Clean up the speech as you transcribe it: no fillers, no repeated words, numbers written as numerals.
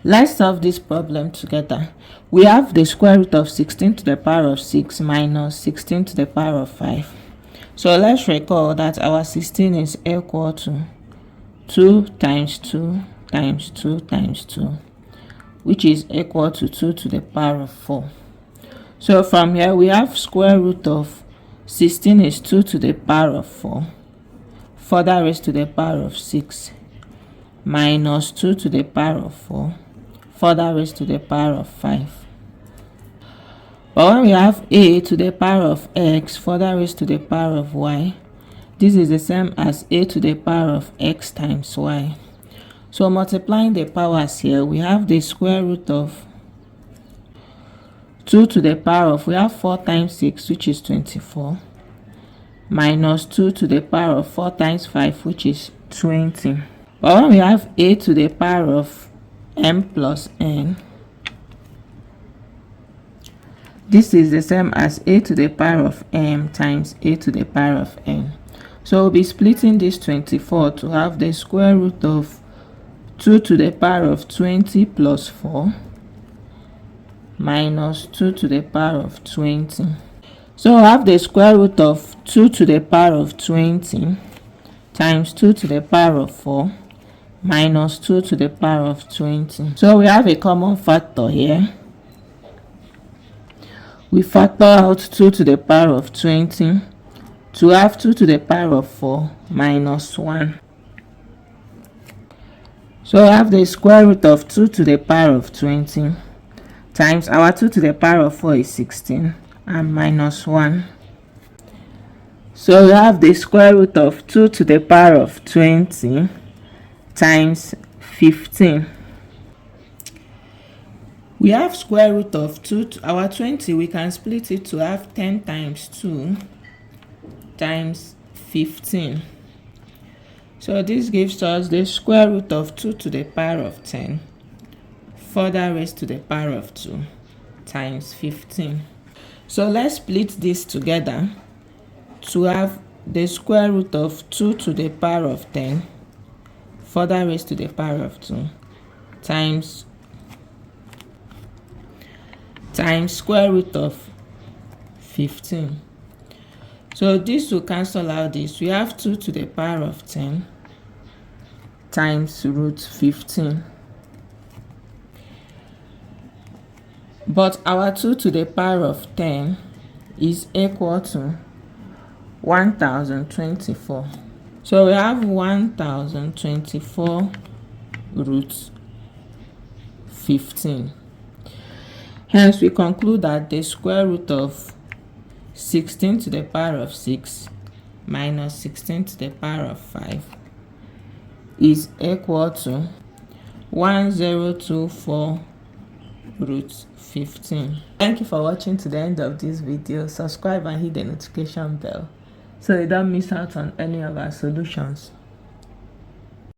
Let's solve this problem together. We have the square root of 16 to the power of 6 minus 16 to the power of 5. So let's recall that our 16 is equal to 2 times 2 times 2 times 2, which is equal to 2 to the power of 4. So from here we have square root of 16 is 2 to the power of 4, further raised to the power of 6, minus 2 to the power of 4, further raised to the power of 5. But when we have a to the power of x further raised to the power of y, this is the same as a to the power of x times y. So multiplying the powers here, we have the square root of 2 to the power of, we have 4 times 6, which is 24, minus 2 to the power of 4 times 5, which is 20. But when we have a to the power of m plus n, this is the same as a to the power of m times a to the power of n. So we'll be splitting this 24 to have the square root of 2 to the power of 20 plus 4 minus 2 to the power of 20. So we'll have the square root of 2 to the power of 20 times 2 to the power of 4 minus 2 to the power of 20. So we have a common factor here. We factor out 2 to the power of 20 to have 2 to the power of 4 minus 1. So we have the square root of 2 to the power of 20 times our 2 to the power of 4 is 16 and minus 1. So we have the square root of 2 to the power of 20 times 15. We have square root of 2 to our 20, we can split it to have 10 times 2 times 15. So this gives us the square root of 2 to the power of 10 further raised to the power of 2 times 15. So let's split this together to have the square root of 2 to the power of 10 further raised to the power of 2 times square root of 15. So this will cancel out this. We have 2 to the power of 10 times root 15. But our 2 to the power of 10 is equal to 1024. So we have 1024 root 15. Hence we conclude that the square root of 16 to the power of 6 minus 16 to the power of 5 is equal to 1024 root 15. Thank you for watching to the end of this video. Subscribe and hit the notification bell so you don't miss out on any of our solutions.